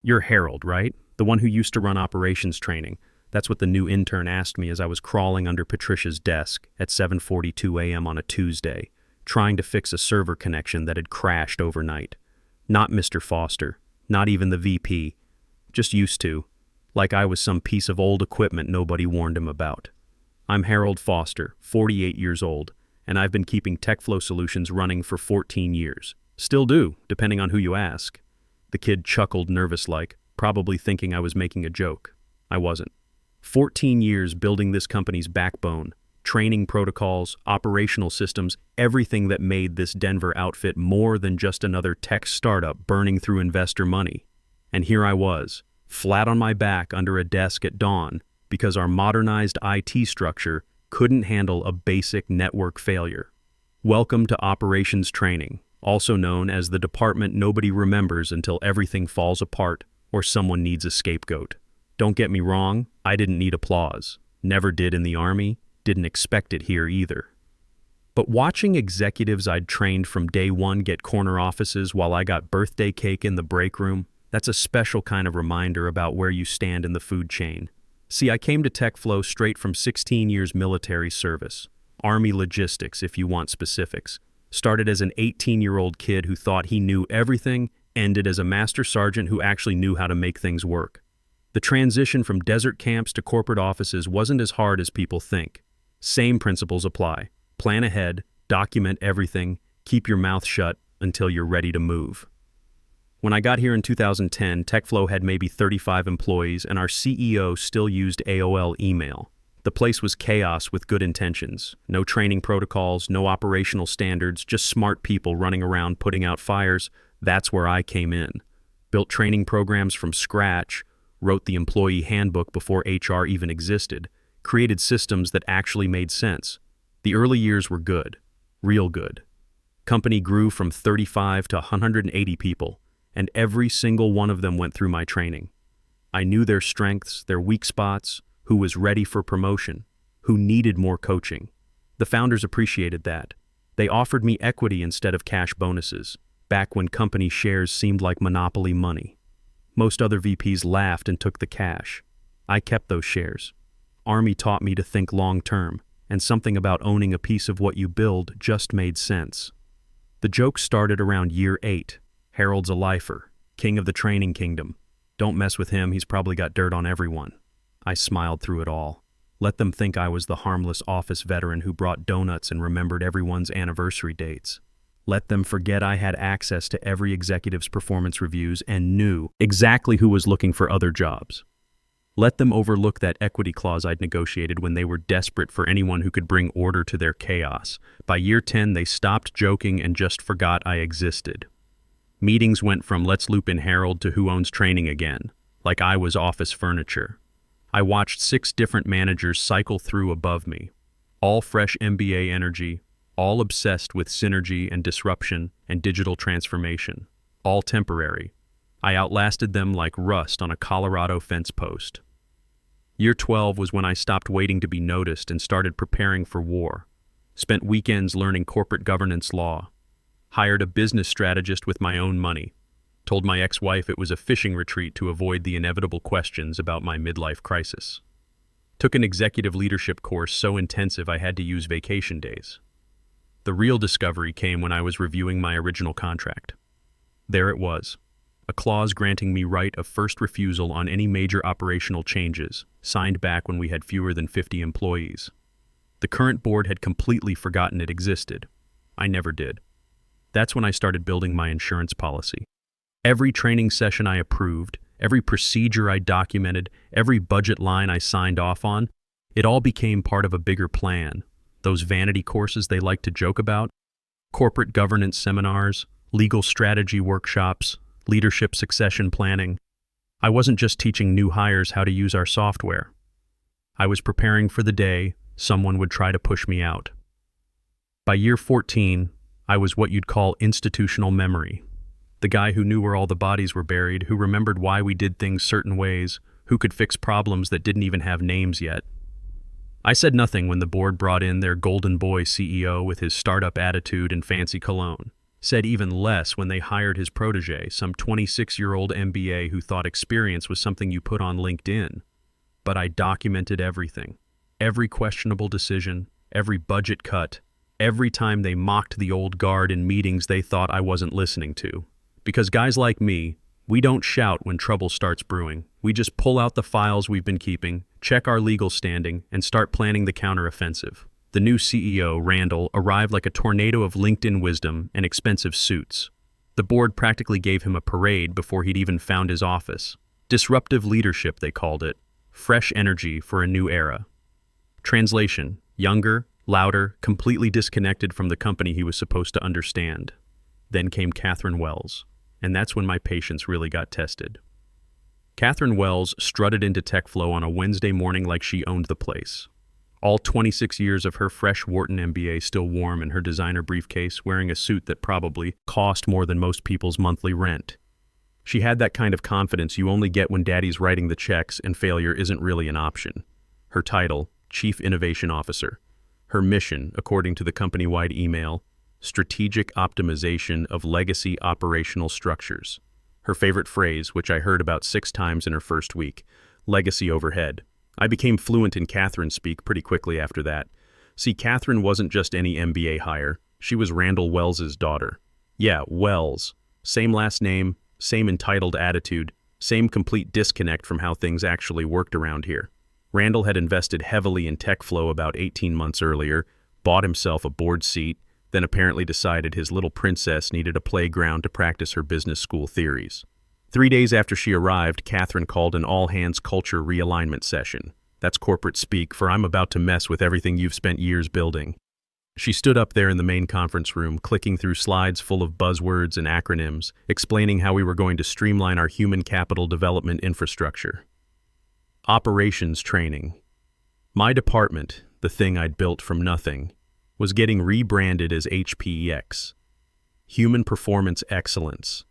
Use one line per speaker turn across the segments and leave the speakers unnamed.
You're Harold, right? The one who used to run operations training. That's what the new intern asked me as I was crawling under Patricia's desk at 7:42 a.m. on a Tuesday, trying to fix a server connection that had crashed overnight. Not Mr. Foster, not even the VP. Just used to, like I was some piece of old equipment nobody warned him about. I'm Harold Foster, 48 years old, and I've been keeping TechFlow Solutions running for 14 years. Still do, depending on who you ask. The kid chuckled nervous-like, probably thinking I was making a joke. I wasn't. 14 years building this company's backbone, training protocols, operational systems, everything that made this Denver outfit more than just another tech startup burning through investor money. And here I was, flat on my back under a desk at dawn, because our modernized IT structure couldn't handle a basic network failure. Welcome to operations training, also known as the department nobody remembers until everything falls apart or someone needs a scapegoat. Don't get me wrong, I didn't need applause. Never did in the Army, didn't expect it here either. But watching executives I'd trained from day one get corner offices while I got birthday cake in the break room, that's a special kind of reminder about where you stand in the food chain. See, I came to TechFlow straight from 16 years military service. Army logistics, if you want specifics. Started as an 18-year-old kid who thought he knew everything, ended as a master sergeant who actually knew how to make things work. The transition from desert camps to corporate offices wasn't as hard as people think. Same principles apply. Plan ahead, document everything, keep your mouth shut until you're ready to move. When I got here in 2010, TechFlow had maybe 35 employees and our CEO still used AOL email. The place was chaos with good intentions. No training protocols, no operational standards, just smart people running around putting out fires. That's where I came in. Built training programs from scratch, wrote the employee handbook before HR even existed, created systems that actually made sense. The early years were good, real good. Company grew from 35 to 180 people, and every single one of them went through my training. I knew their strengths, their weak spots, who was ready for promotion, who needed more coaching. The founders appreciated that. They offered me equity instead of cash bonuses, back when company shares seemed like monopoly money. Most other VPs laughed and took the cash. I kept those shares. Army taught me to think long-term, and something about owning a piece of what you build just made sense. The joke started around year 8. Harold's a lifer, king of the training kingdom. Don't mess with him, he's probably got dirt on everyone. I smiled through it all. Let them think I was the harmless office veteran who brought donuts and remembered everyone's anniversary dates. Let them forget I had access to every executive's performance reviews and knew exactly who was looking for other jobs. Let them overlook that equity clause I'd negotiated when they were desperate for anyone who could bring order to their chaos. By year 10, they stopped joking and just forgot I existed. Meetings went from let's loop in Harold to who owns training again, like I was office furniture. I watched 6 different managers cycle through above me, all fresh MBA energy, all obsessed with synergy and disruption and digital transformation, all temporary. I outlasted them like rust on a Colorado fence post. Year 12 was when I stopped waiting to be noticed and started preparing for war. Spent weekends learning corporate governance law. Hired a business strategist with my own money. Told my ex-wife it was a fishing retreat to avoid the inevitable questions about my midlife crisis. Took an executive leadership course so intensive I had to use vacation days. The real discovery came when I was reviewing my original contract. There it was, a clause granting me right of first refusal on any major operational changes, signed back when we had fewer than 50 employees. The current board had completely forgotten it existed. I never did. That's when I started building my insurance policy. Every training session I approved, every procedure I documented, every budget line I signed off on, it all became part of a bigger plan. Those vanity courses they like to joke about, corporate governance seminars, legal strategy workshops, leadership succession planning. I wasn't just teaching new hires how to use our software. I was preparing for the day someone would try to push me out. By year 14, I was what you'd call institutional memory. The guy who knew where all the bodies were buried, who remembered why we did things certain ways, who could fix problems that didn't even have names yet. I said nothing when the board brought in their golden boy CEO with his startup attitude and fancy cologne. Said even less when they hired his protege, some 26-year-old MBA who thought experience was something you put on LinkedIn. But I documented everything. Every questionable decision, every budget cut, every time they mocked the old guard in meetings they thought I wasn't listening to. Because guys like me, we don't shout when trouble starts brewing. We just pull out the files we've been keeping, check our legal standing, and start planning the counteroffensive. The new CEO, Randall, arrived like a tornado of LinkedIn wisdom and expensive suits. The board practically gave him a parade before he'd even found his office. Disruptive leadership, they called it. Fresh energy for a new era. Translation: younger, louder, completely disconnected from the company he was supposed to understand. Then came Catherine Wells, and that's when my patience really got tested. Catherine Wells strutted into TechFlow on a Wednesday morning like she owned the place. All 26 years of her fresh Wharton MBA still warm in her designer briefcase, wearing a suit that probably cost more than most people's monthly rent. She had that kind of confidence you only get when daddy's writing the checks and failure isn't really an option. Her title: Chief Innovation Officer. Her mission, according to the company-wide email: strategic optimization of legacy operational structures. Her favorite phrase, which I heard about 6 times in her first week: legacy overhead. I became fluent in Catherine speak pretty quickly after that. See, Catherine wasn't just any MBA hire. She was Randall Wells's daughter. Yeah, Wells. Same last name, same entitled attitude, same complete disconnect from how things actually worked around here. Randall had invested heavily in TechFlow about 18 months earlier, bought himself a board seat, then apparently decided his little princess needed a playground to practice her business school theories. 3 days after she arrived, Catherine called an all-hands culture realignment session. That's corporate speak for I'm about to mess with everything you've spent years building. She stood up there in the main conference room, clicking through slides full of buzzwords and acronyms, explaining how we were going to streamline our human capital development infrastructure. Operations training. My department, the thing I'd built from nothing, was getting rebranded as HPEX. Human Performance Excellence,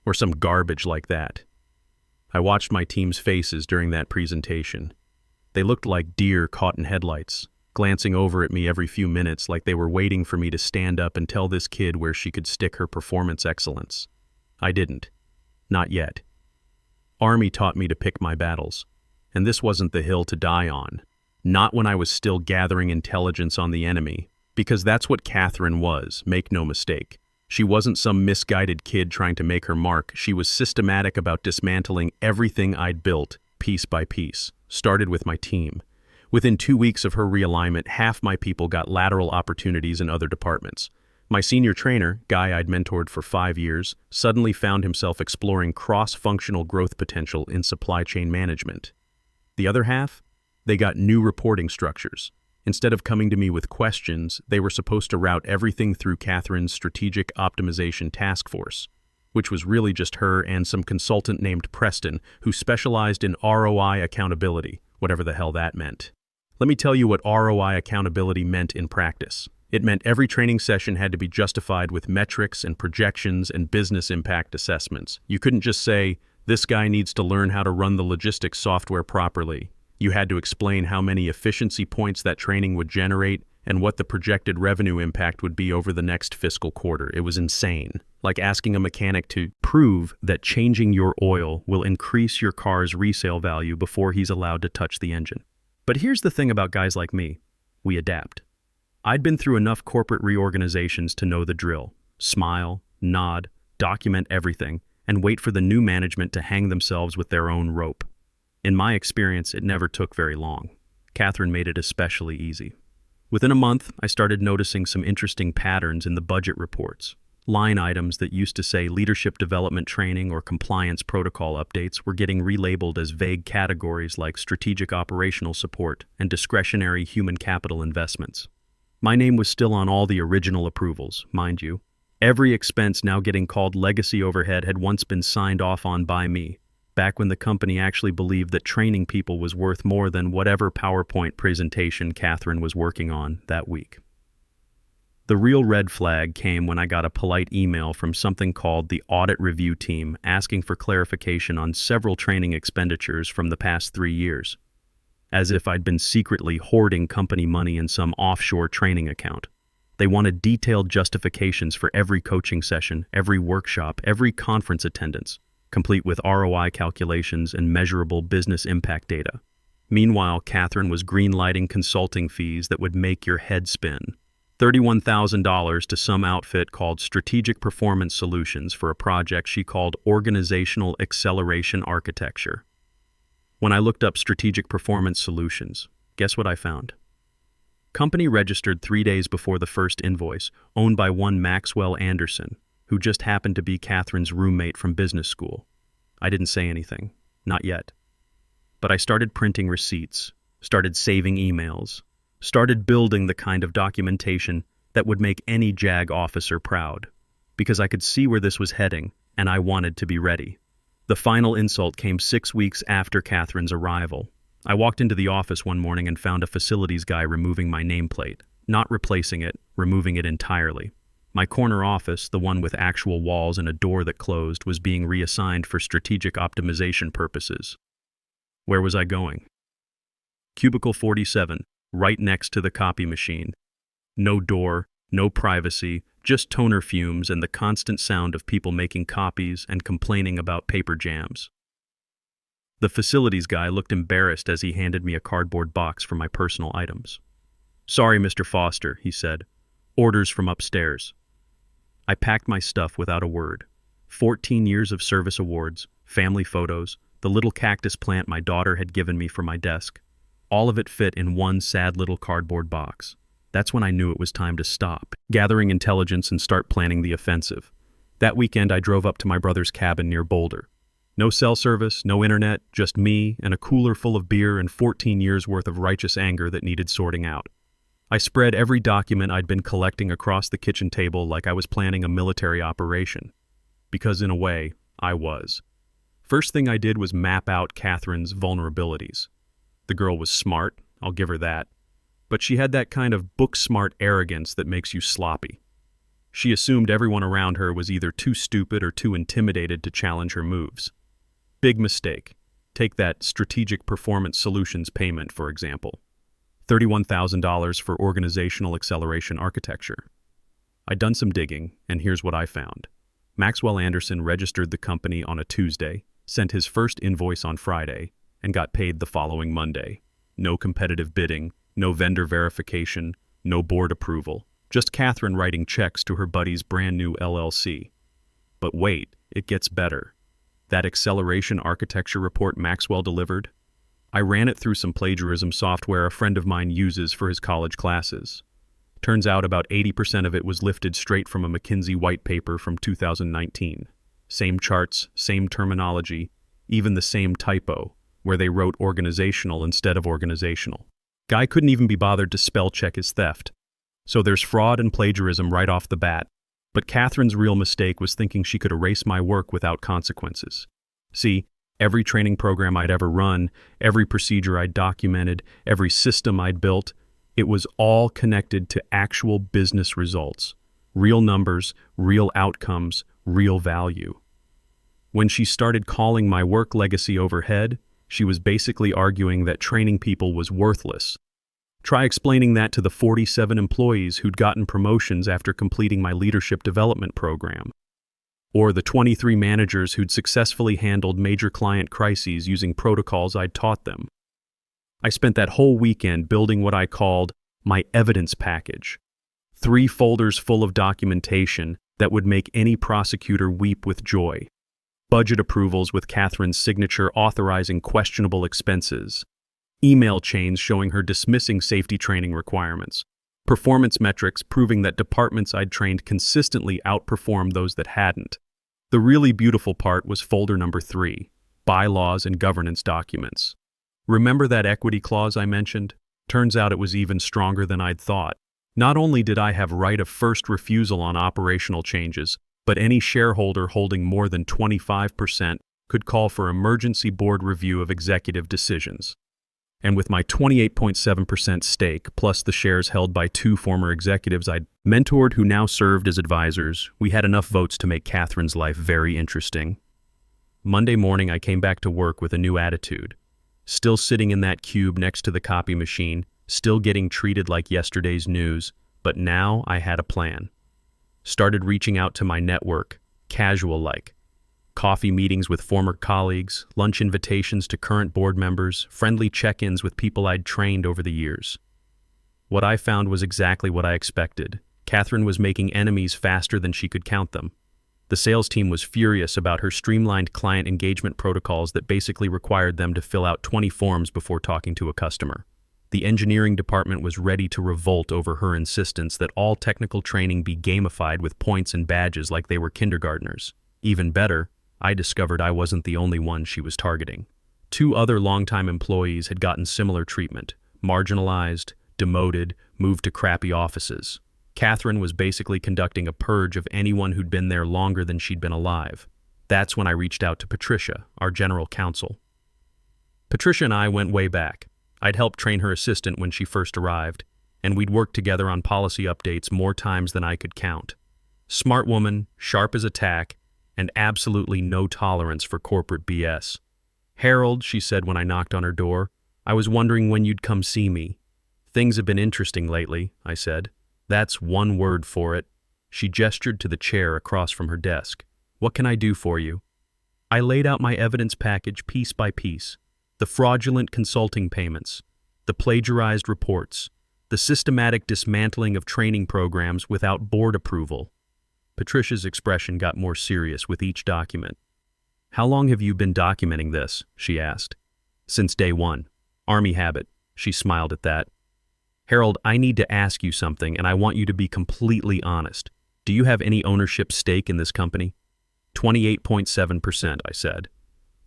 or some garbage like that. I watched my team's faces during that presentation. They looked like deer caught in headlights, glancing over at me every few minutes like they were waiting for me to stand up and tell this kid where she could stick her performance excellence. I didn't. Not yet. Army taught me to pick my battles, and this wasn't the hill to die on. Not when I was still gathering intelligence on the enemy, because that's what Catherine was, make no mistake. She wasn't some misguided kid trying to make her mark. She was systematic about dismantling everything I'd built, piece by piece. Started with my team. Within 2 weeks of her realignment, half my people got lateral opportunities in other departments. My senior trainer, guy I'd mentored for 5 years, suddenly found himself exploring cross-functional growth potential in supply chain management. The other half? They got new reporting structures. Instead of coming to me with questions, they were supposed to route everything through Catherine's strategic optimization task force, which was really just her and some consultant named Preston who specialized in ROI accountability, whatever the hell that meant. Let me tell you what ROI accountability meant in practice. It meant every training session had to be justified with metrics and projections and business impact assessments. You couldn't just say, this guy needs to learn how to run the logistics software properly. You had to explain how many efficiency points that training would generate and what the projected revenue impact would be over the next fiscal quarter. It was insane. Like asking a mechanic to prove that changing your oil will increase your car's resale value before he's allowed to touch the engine. But here's the thing about guys like me. We adapt. I'd been through enough corporate reorganizations to know the drill. Smile, nod, document everything, and wait for the new management to hang themselves with their own rope. In my experience, it never took very long. Catherine made it especially easy. Within a month, I started noticing some interesting patterns in the budget reports. Line items that used to say leadership development training or compliance protocol updates were getting relabeled as vague categories like strategic operational support and discretionary human capital investments. My name was still on all the original approvals, mind you. Every expense now getting called legacy overhead had once been signed off on by me, back when the company actually believed that training people was worth more than whatever PowerPoint presentation Catherine was working on that week. The real red flag came when I got a polite email from something called the Audit Review Team asking for clarification on several training expenditures from the past 3 years, as if I'd been secretly hoarding company money in some offshore training account. They wanted detailed justifications for every coaching session, every workshop, every conference attendance, complete with ROI calculations and measurable business impact data. Meanwhile, Catherine was greenlighting consulting fees that would make your head spin. $31,000 to some outfit called Strategic Performance Solutions for a project she called Organizational Acceleration Architecture. When I looked up Strategic Performance Solutions, guess what I found? Company registered 3 days before the first invoice, owned by one Maxwell Anderson, who just happened to be Catherine's roommate from business school. I didn't say anything, not yet. But I started printing receipts, started saving emails, started building the kind of documentation that would make any JAG officer proud, because I could see where this was heading, and I wanted to be ready. The final insult came 6 weeks after Catherine's arrival. I walked into the office one morning and found a facilities guy removing my nameplate, not replacing it, removing it entirely. My corner office, the one with actual walls and a door that closed, was being reassigned for strategic optimization purposes. Where was I going? Cubicle 47, right next to the copy machine. No door, no privacy, just toner fumes and the constant sound of people making copies and complaining about paper jams. The facilities guy looked embarrassed as he handed me a cardboard box for my personal items. "Sorry, Mr. Foster," he said. "Orders from upstairs." I packed my stuff without a word. 14 years of service awards, family photos, the little cactus plant my daughter had given me for my desk. All of it fit in one sad little cardboard box. That's when I knew it was time to stop, gathering intelligence and start planning the offensive. That weekend I drove up to my brother's cabin near Boulder. No cell service, no internet, just me and a cooler full of beer and 14 years worth of righteous anger that needed sorting out. I spread every document I'd been collecting across the kitchen table like I was planning a military operation. Because in a way, I was. First thing I did was map out Catherine's vulnerabilities. The girl was smart, I'll give her that. But she had that kind of book-smart arrogance that makes you sloppy. She assumed everyone around her was either too stupid or too intimidated to challenge her moves. Big mistake. Take that Strategic Performance Solutions payment, for example. $31,000 for Organizational Acceleration Architecture. I'd done some digging, and here's what I found. Maxwell Anderson registered the company on a Tuesday, sent his first invoice on Friday, and got paid the following Monday. No competitive bidding, no vendor verification, no board approval, just Catherine writing checks to her buddy's brand new LLC. But wait, it gets better. That acceleration architecture report Maxwell delivered? I ran it through some plagiarism software a friend of mine uses for his college classes. Turns out about 80% of it was lifted straight from a McKinsey white paper from 2019. Same charts, same terminology, even the same typo, where they wrote organizational instead of organizational. Guy couldn't even be bothered to spell check his theft. So there's fraud and plagiarism right off the bat. But Catherine's real mistake was thinking she could erase my work without consequences. See, every training program I'd ever run, every procedure I'd documented, every system I'd built, it was all connected to actual business results. Real numbers, real outcomes, real value. When she started calling my work legacy overhead, she was basically arguing that training people was worthless. Try explaining that to the 47 employees who'd gotten promotions after completing my leadership development program. Or the 23 managers who'd successfully handled major client crises using protocols I'd taught them. I spent that whole weekend building what I called my evidence package. 3 folders full of documentation that would make any prosecutor weep with joy. Budget approvals with Catherine's signature authorizing questionable expenses. Email chains showing her dismissing safety training requirements. Performance metrics proving that departments I'd trained consistently outperformed those that hadn't. The really beautiful part was folder number 3, bylaws and governance documents. Remember that equity clause I mentioned? Turns out it was even stronger than I'd thought. Not only did I have right of first refusal on operational changes, but any shareholder holding more than 25% could call for emergency board review of executive decisions. And with my 28.7% stake, plus the shares held by 2 former executives I'd mentored who now served as advisors, we had enough votes to make Catherine's life very interesting. Monday morning, I came back to work with a new attitude. Still sitting in that cube next to the copy machine, still getting treated like yesterday's news, But now I had a plan. Started reaching out to my network, casual-like. Coffee meetings with former colleagues, lunch invitations to current board members, friendly check-ins with people I'd trained over the years. What I found was exactly what I expected. Catherine was making enemies faster than she could count them. The sales team was furious about her streamlined client engagement protocols that basically required them to fill out 20 forms before talking to a customer. The engineering department was ready to revolt over her insistence that all technical training be gamified with points and badges like they were kindergartners. Even better, I discovered I wasn't the only one she was targeting. 2 other longtime employees had gotten similar treatment, marginalized, demoted, moved to crappy offices. Catherine was basically conducting a purge of anyone who'd been there longer than she'd been alive. That's when I reached out to Patricia, our general counsel. Patricia and I went way back. I'd helped train her assistant when she first arrived, and we'd worked together on policy updates more times than I could count. Smart woman, sharp as a tack, and absolutely no tolerance for corporate BS. "Harold," she said when I knocked on her door, "I was wondering when you'd come see me." "Things have been interesting lately," I said. "That's one word for it." She gestured to the chair across from her desk. "What can I do for you?" I laid out my evidence package piece by piece. The fraudulent consulting payments, the plagiarized reports, the systematic dismantling of training programs without board approval. Patricia's expression got more serious with each document. "How long have you been documenting this?" she asked. "Since day one. Army habit." She smiled at that. "Harold, I need to ask you something, and I want you to be completely honest. Do you have any ownership stake in this company?" 28.7%, I said.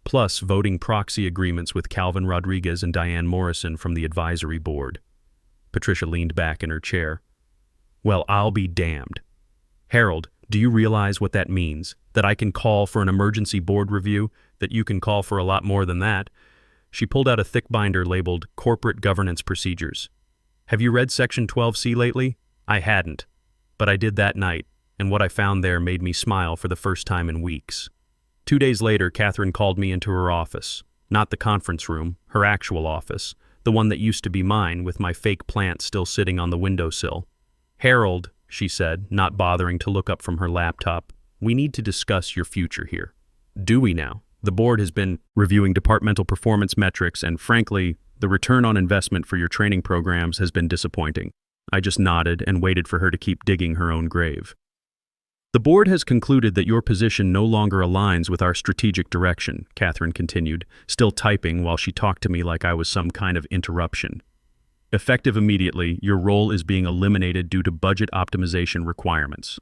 "Plus voting proxy agreements with Calvin Rodriguez and Diane Morrison from the advisory board." Patricia leaned back in her chair. "Well, I'll be damned. Harold, do you realize what that means? That I can call for an emergency board review? That you can call for a lot more than that?" She pulled out a thick binder labeled Corporate Governance Procedures. "Have you read Section 12C lately?" I hadn't, but I did that night, and what I found there made me smile for the first time in weeks. 2 days later, Catherine called me into her office. Not the conference room, her actual office, the one that used to be mine with my fake plant still sitting on the windowsill. "Harold," she said, not bothering to look up from her laptop, "we need to discuss your future here." "Do we now? The board has been reviewing departmental performance metrics, and frankly, the return on investment for your training programs has been disappointing." I just nodded and waited for her to keep digging her own grave. "The board has concluded that your position no longer aligns with our strategic direction," Catherine continued, still typing while she talked to me like I was some kind of interruption. "Effective immediately, your role is being eliminated due to budget optimization requirements."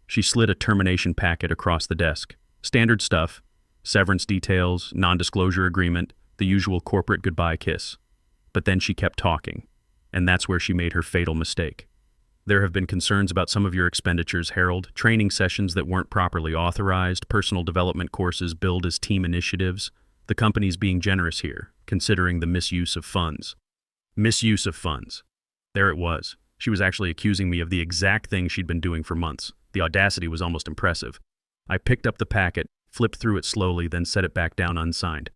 She slid a termination packet across the desk. Standard stuff, severance details, non-disclosure agreement, the usual corporate goodbye kiss. But then she kept talking, and that's where she made her fatal mistake. "There have been concerns about some of your expenditures, Harold. Training sessions that weren't properly authorized, personal development courses billed as team initiatives. The company's being generous here, considering the misuse of funds." Misuse of funds. There it was. She was actually accusing me of the exact thing she'd been doing for months. The audacity was almost impressive. I picked up the packet, flipped through it slowly, then set it back down unsigned.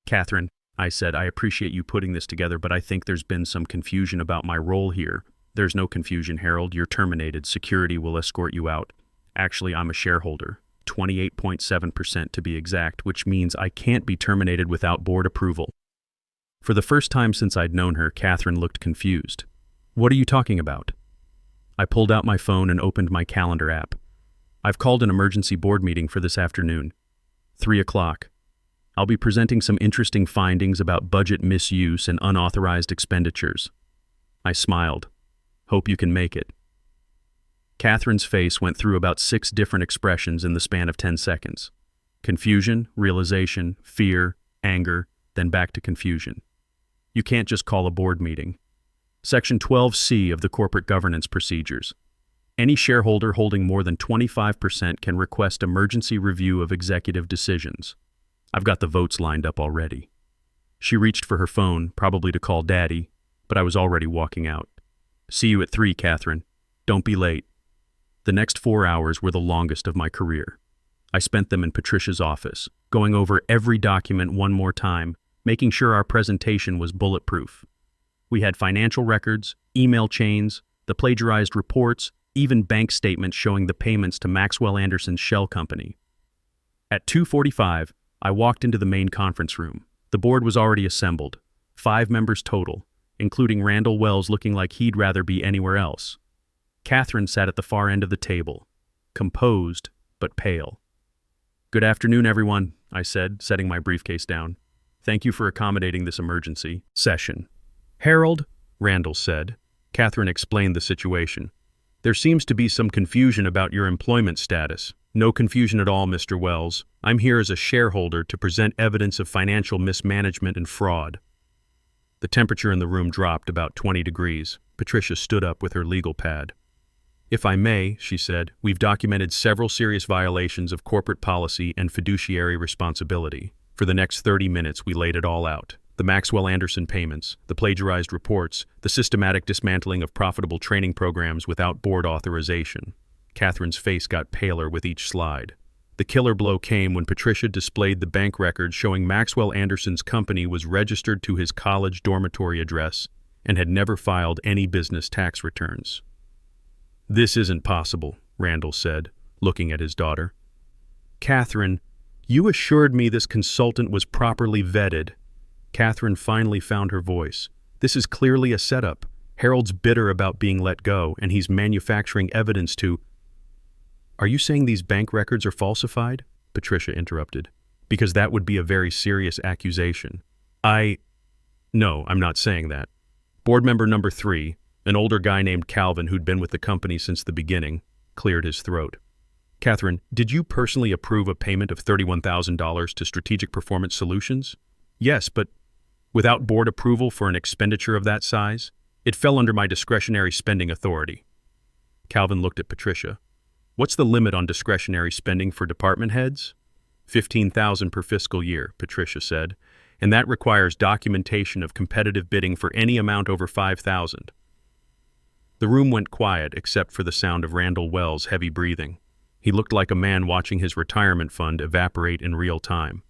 "Catherine," I said, "I appreciate you putting this together, but I think there's been some confusion about my role here." "There's no confusion, Harold. You're terminated. Security will escort you out." "Actually, I'm a shareholder. 28.7% to be exact, which means I can't be terminated without board approval." For the first time since I'd known her, Catherine looked confused. "What are you talking about?" I pulled out my phone and opened my calendar app. "I've called an emergency board meeting for this afternoon. 3 o'clock. I'll be presenting some interesting findings about budget misuse and unauthorized expenditures." I smiled. "Hope you can make it." Catherine's face went through about 6 different expressions in the span of 10 seconds. Confusion, realization, fear, anger, then back to confusion. "You can't just call a board meeting. Section 12C of the Corporate Governance Procedures. Any shareholder holding more than 25% can request emergency review of executive decisions. I've got the votes lined up already." She reached for her phone, probably to call Daddy, but I was already walking out. "See you at 3, Catherine. Don't be late." The next 4 hours were the longest of my career. I spent them in Patricia's office, going over every document one more time, making sure our presentation was bulletproof. We had financial records, email chains, the plagiarized reports, even bank statements showing the payments to Maxwell Anderson's shell company. At 2:45, I walked into the main conference room. The board was already assembled, 5 members total, including Randall Wells looking like he'd rather be anywhere else. Catherine sat at the far end of the table, composed but pale. "Good afternoon, everyone," I said, setting my briefcase down. "Thank you for accommodating this emergency session." "Harold," Randall said. Catherine explained the situation. "There seems to be some confusion about your employment status." "No confusion at all, Mr. Wells. I'm here as a shareholder to present evidence of financial mismanagement and fraud." The temperature in the room dropped about 20 degrees. Patricia stood up with her legal pad. "If I may," she said, "we've documented several serious violations of corporate policy and fiduciary responsibility. For the next 30 minutes, we laid it all out. The Maxwell Anderson payments, the plagiarized reports, the systematic dismantling of profitable training programs without board authorization." Catherine's face got paler with each slide. The killer blow came when Patricia displayed the bank records showing Maxwell Anderson's company was registered to his college dormitory address and had never filed any business tax returns. "This isn't possible," Randall said, looking at his daughter. "Catherine, you assured me this consultant was properly vetted." Catherine finally found her voice. "This is clearly a setup. Harold's bitter about being let go, and he's manufacturing evidence to—" "Are you saying these bank records are falsified?" Patricia interrupted. "Because that would be a very serious accusation." No, I'm not saying that. Board member number 3, an older guy named Calvin who'd been with the company since the beginning, cleared his throat. "Catherine, did you personally approve a payment of $31,000 to Strategic Performance Solutions?" "Yes, but without board approval for an expenditure of that size, it fell under my discretionary spending authority." Calvin looked at Patricia. "What's the limit on discretionary spending for department heads?" $15,000 per fiscal year, Patricia said, "and that requires documentation of competitive bidding for any amount over $5,000. The room went quiet except for the sound of Randall Wells' heavy breathing. He looked like a man watching his retirement fund evaporate in real time.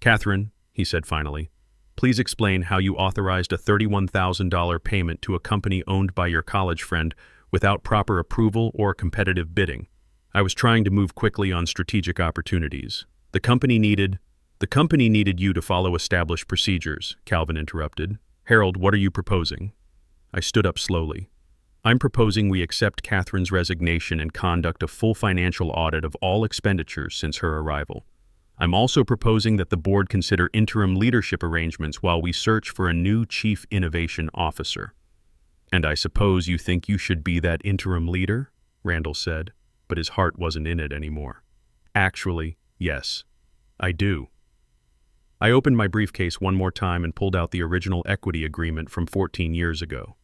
"Catherine," he said finally, "please explain how you authorized a $31,000 payment to a company owned by your college friend without proper approval or competitive bidding." "I was trying to move quickly on strategic opportunities. The company needed you to follow established procedures," Calvin interrupted. "Harold, what are you proposing?" I stood up slowly. "I'm proposing we accept Catherine's resignation and conduct a full financial audit of all expenditures since her arrival. I'm also proposing that the board consider interim leadership arrangements while we search for a new Chief Innovation Officer." "And I suppose you think you should be that interim leader?" Randall said, but his heart wasn't in it anymore. "Actually, yes, I do." I opened my briefcase one more time and pulled out the original equity agreement from 14 years ago.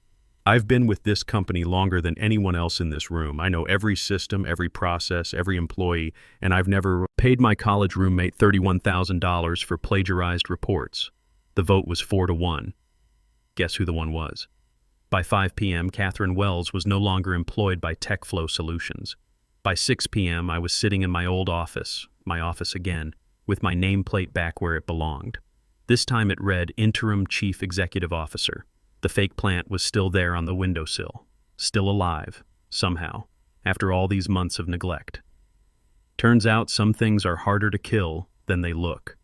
"I've been with this company longer than anyone else in this room. I know every system, every process, every employee, and I've never paid my college roommate $31,000 for plagiarized reports." The vote was 4-1. Guess who the one was? By 5 p.m., Catherine Wells was no longer employed by TechFlow Solutions. By 6 p.m., I was sitting in my old office, my office again, with my nameplate back where it belonged. This time it read Interim Chief Executive Officer. The fake plant was still there on the windowsill, still alive, somehow, after all these months of neglect. Turns out some things are harder to kill than they look.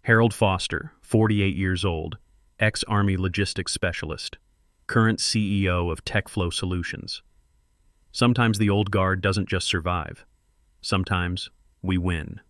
Harold Foster, 48 years old, ex-Army logistics specialist, current CEO of TechFlow Solutions. Sometimes the old guard doesn't just survive. Sometimes we win.